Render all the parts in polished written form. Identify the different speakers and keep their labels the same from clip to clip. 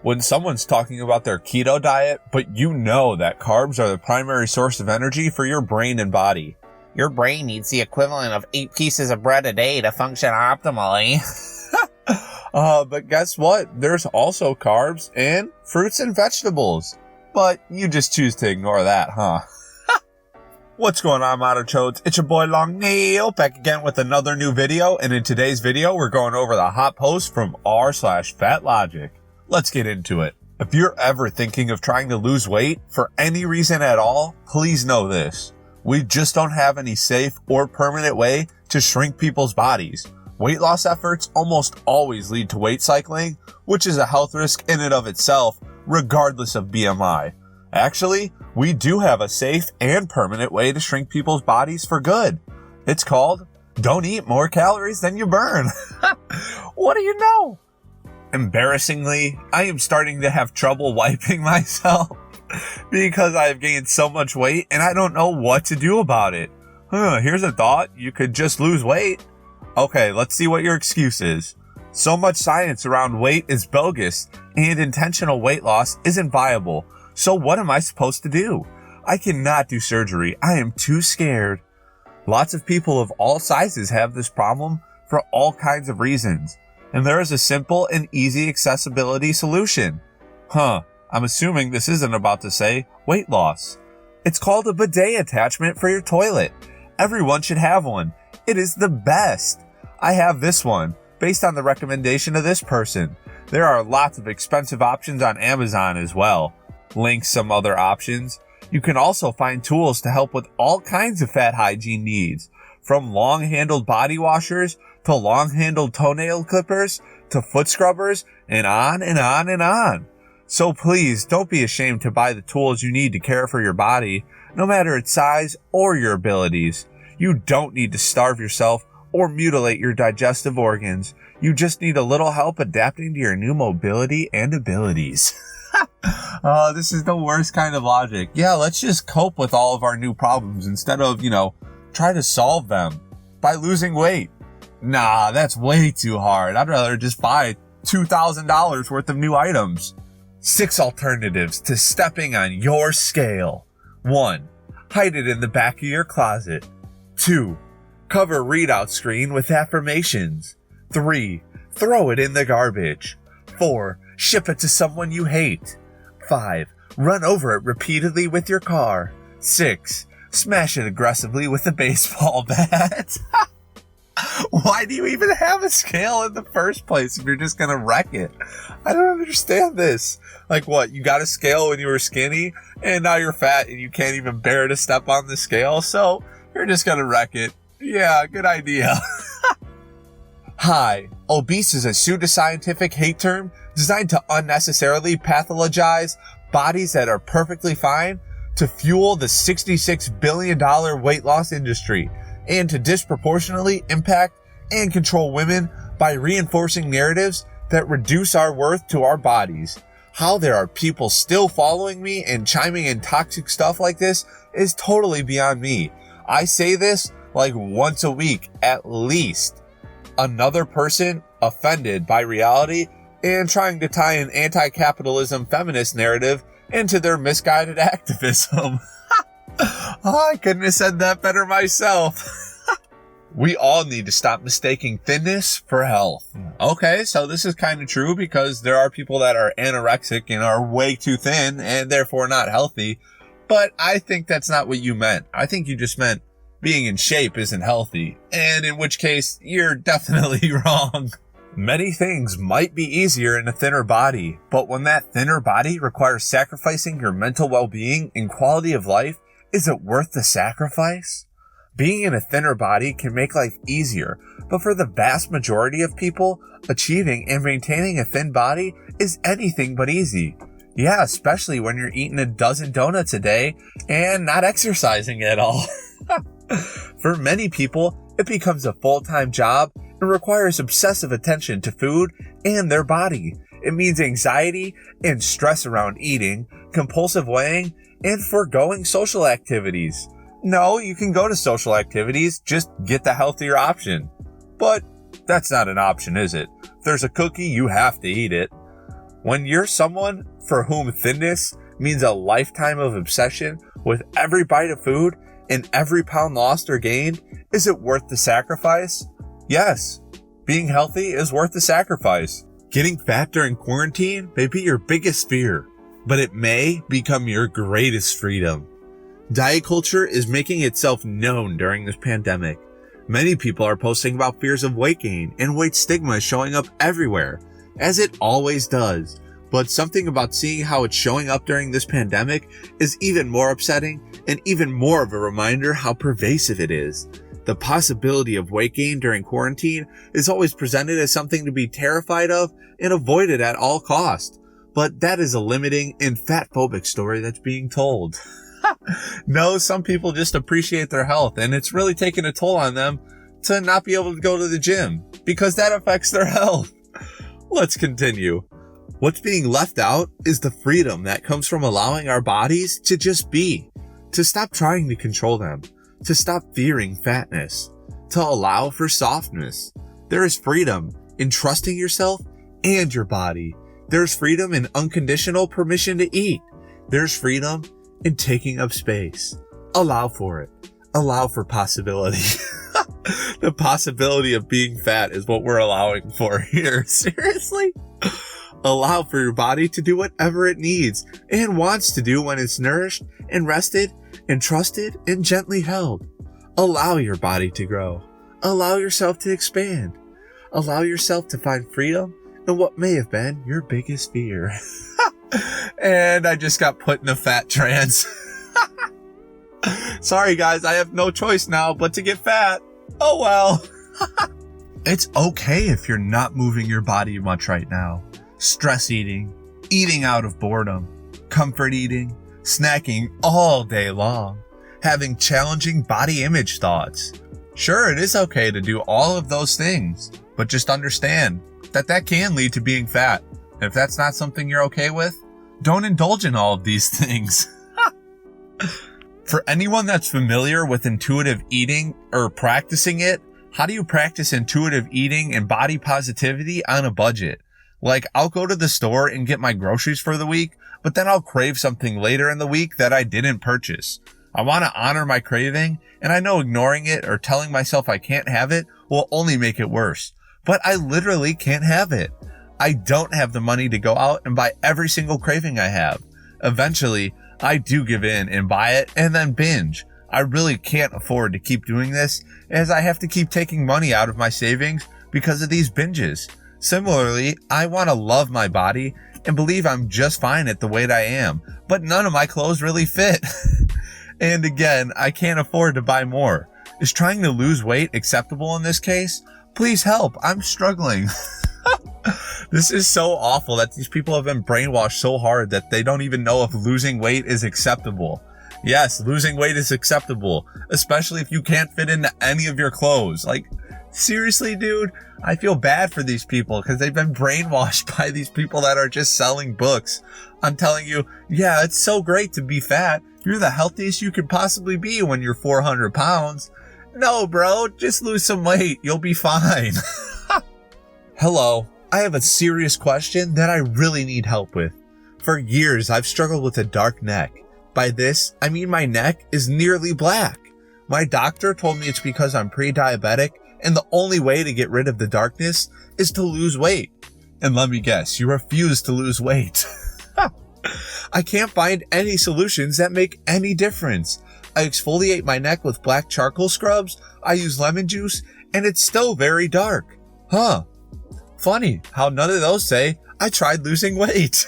Speaker 1: When someone's talking about their keto diet, but you know that carbs are the primary source of energy for your brain and body.
Speaker 2: Your brain needs the equivalent of 8 pieces of bread a day to function optimally.
Speaker 1: But guess what? There's also carbs in fruits and vegetables. But you just choose to ignore that, huh? What's going on, Matachodes? It's your boy Long Neil, back again with another new video. And in today's video, we're going over the hot post from r/FatLogic. Let's get into it. If you're ever thinking of trying to lose weight for any reason at all, please know this. We just don't have any safe or permanent way to shrink people's bodies. Weight loss efforts almost always lead to weight cycling, which is a health risk in and of itself, regardless of BMI. Actually, we do have a safe and permanent way to shrink people's bodies for good. It's called don't eat more calories than you burn. What do you know? Embarrassingly, I am starting to have trouble wiping myself because I have gained so much weight and I don't know what to do about it. Here's a thought. You could just lose weight. Okay, let's see what your excuse is. So much science around weight is bogus and intentional weight loss isn't viable. So what am I supposed to do? I cannot do surgery. I am too scared. Lots of people of all sizes have this problem for all kinds of reasons. And there is a simple and easy accessibility solution. I'm assuming this isn't about to say weight loss. It's called a bidet attachment for your toilet. Everyone should have one. It is the best. I have this one, based on the recommendation of this person. There are lots of expensive options on Amazon as well. Links some other options. You can also find tools to help with all kinds of fat hygiene needs, from long-handled body washers to long-handled toenail clippers to foot scrubbers and on and on and on. So please don't be ashamed to buy the tools you need to care for your body, no matter its size or your abilities. You don't need to starve yourself or mutilate your digestive organs. You just need a little help adapting to your new mobility and abilities. This is the worst kind of logic. Yeah, let's just cope with all of our new problems instead of, try to solve them by losing weight. Nah, that's way too hard. I'd rather just buy $2,000 worth of new items. 6 alternatives to stepping on your scale. 1. Hide it in the back of your closet. 2. Cover readout screen with affirmations. 3. Throw it in the garbage. 4. Ship it to someone you hate. 5. Run over it repeatedly with your car. 6. Smash it aggressively with a baseball bat. Why do you even have a scale in the first place if you're just gonna wreck it? I don't understand this. Like what, you got a scale when you were skinny and now you're fat and you can't even bear to step on the scale, so you're just gonna wreck it. Yeah, good idea. Hi, obese is a pseudoscientific hate term designed to unnecessarily pathologize bodies that are perfectly fine to fuel the $66 billion weight loss industry and to disproportionately impact and control women by reinforcing narratives that reduce our worth to our bodies. How there are people still following me and chiming in toxic stuff like this is totally beyond me. I say this like once a week at least. Another person offended by reality and trying to tie an anti-capitalism feminist narrative into their misguided activism. I couldn't have said that better myself. We all need to stop mistaking thinness for health. Okay, so this is kind of true because there are people that are anorexic and are way too thin and therefore not healthy. But I think that's not what you meant. I think you just meant being in shape isn't healthy. And in which case, you're definitely wrong. Many things might be easier in a thinner body, but when that thinner body requires sacrificing your mental well-being and quality of life, is it worth the sacrifice? Being in a thinner body can make life easier, but for the vast majority of people, achieving and maintaining a thin body is anything but easy. Yeah, especially when you're eating a dozen donuts a day and not exercising at all. For many people, it becomes a full-time job and requires obsessive attention to food and their body. It means anxiety and stress around eating, compulsive weighing, and foregoing social activities. No, you can go to social activities, just get the healthier option. But that's not an option, is it? If there's a cookie, you have to eat it. When you're someone for whom thinness means a lifetime of obsession with every bite of food and every pound lost or gained, is it worth the sacrifice? Yes, being healthy is worth the sacrifice. Getting fat during quarantine may be your biggest fear, but it may become your greatest freedom. Diet culture is making itself known during this pandemic. Many people are posting about fears of weight gain, and weight stigma is showing up everywhere, as it always does. But something about seeing how it's showing up during this pandemic is even more upsetting and even more of a reminder how pervasive it is. The possibility of weight gain during quarantine is always presented as something to be terrified of and avoided at all costs. But that is a limiting and fat-phobic story that's being told. No, some people just appreciate their health, and it's really taking a toll on them to not be able to go to the gym because that affects their health. Let's continue. What's being left out is the freedom that comes from allowing our bodies to just be, to stop trying to control them, to stop fearing fatness, to allow for softness. There is freedom in trusting yourself and your body. There's freedom in unconditional permission to eat. There's freedom in taking up space. Allow for it. Allow for possibility. The possibility of being fat is what we're allowing for here. Seriously? Allow for your body to do whatever it needs and wants to do when it's nourished and rested and trusted and gently held. Allow your body to grow. Allow yourself to expand. Allow yourself to find freedom in what may have been your biggest fear. And I just got put in a fat trance. Sorry guys, I have no choice now but to get fat. Oh well. It's okay if you're not moving your body much right now. Stress eating, eating out of boredom, comfort eating, snacking all day long, having challenging body image thoughts. Sure, it is okay to do all of those things, but just understand that that can lead to being fat. And if that's not something you're okay with, don't indulge in all of these things. For anyone that's familiar with intuitive eating or practicing it, how do you practice intuitive eating and body positivity on a budget? Like, I'll go to the store and get my groceries for the week, but then I'll crave something later in the week that I didn't purchase. I want to honor my craving, and I know ignoring it or telling myself I can't have it will only make it worse. But I literally can't have it. I don't have the money to go out and buy every single craving I have. Eventually, I do give in and buy it and then binge. I really can't afford to keep doing this, as I have to keep taking money out of my savings because of these binges. Similarly, I want to love my body and believe I'm just fine at the weight I am, but none of my clothes really fit. And again, I can't afford to buy more. Is trying to lose weight acceptable in this case? Please help, I'm struggling. This is so awful that these people have been brainwashed so hard that they don't even know if losing weight is acceptable. Yes, losing weight is acceptable, especially if you can't fit into any of your clothes. Like, seriously, dude, I feel bad for these people because they've been brainwashed by these people that are just selling books. I'm telling you, yeah, it's so great to be fat. You're the healthiest you could possibly be when you're 400 pounds. No, bro, just lose some weight. You'll be fine. Hello, I have a serious question that I really need help with. For years, I've struggled with a dark neck. By this, I mean my neck is nearly black. My doctor told me it's because I'm pre-diabetic, and the only way to get rid of the darkness is to lose weight. And let me guess, you refuse to lose weight. I can't find any solutions that make any difference. I exfoliate my neck with black charcoal scrubs, I use lemon juice, and it's still very dark. Huh. Funny how none of those say I tried losing weight.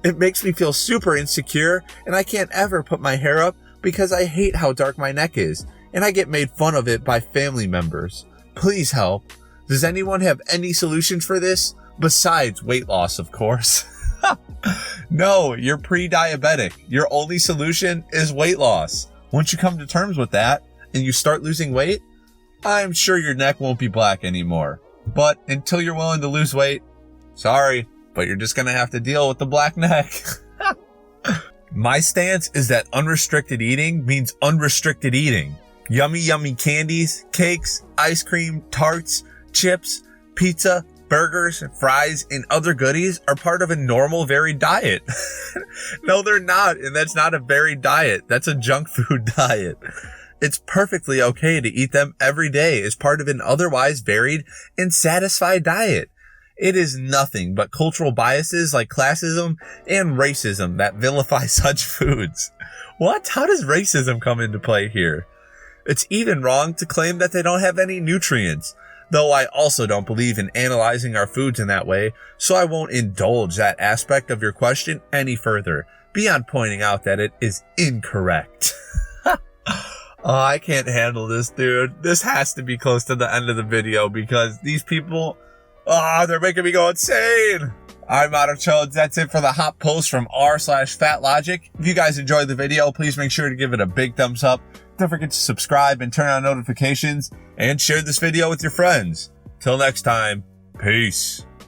Speaker 1: It makes me feel super insecure, and I can't ever put my hair up because I hate how dark my neck is, and I get made fun of it by family members. Please help. Does anyone have any solutions for this? Besides weight loss, of course. No, you're pre-diabetic. Your only solution is weight loss. Once you come to terms with that, and you start losing weight, I'm sure your neck won't be black anymore. But until you're willing to lose weight, sorry, but you're just gonna have to deal with the black neck. My stance is that unrestricted eating means unrestricted eating. Yummy, yummy candies, cakes, ice cream, tarts, chips, pizza, burgers, fries, and other goodies are part of a normal varied diet. No, they're not, and that's not a varied diet. That's a junk food diet. It's perfectly okay to eat them every day as part of an otherwise varied and satisfied diet. It is nothing but cultural biases like classism and racism that vilify such foods. What? How does racism come into play here? It's even wrong to claim that they don't have any nutrients, though I also don't believe in analyzing our foods in that way, so I won't indulge that aspect of your question any further, beyond pointing out that it is incorrect. Oh, I can't handle this, dude. This has to be close to the end of the video because these people, they're making me go insane. I'm out of chodes. That's it for the hot post from r/FatLogic. If you guys enjoyed the video, please make sure to give it a big thumbs up. Don't forget to subscribe and turn on notifications and share this video with your friends. Till next time, peace.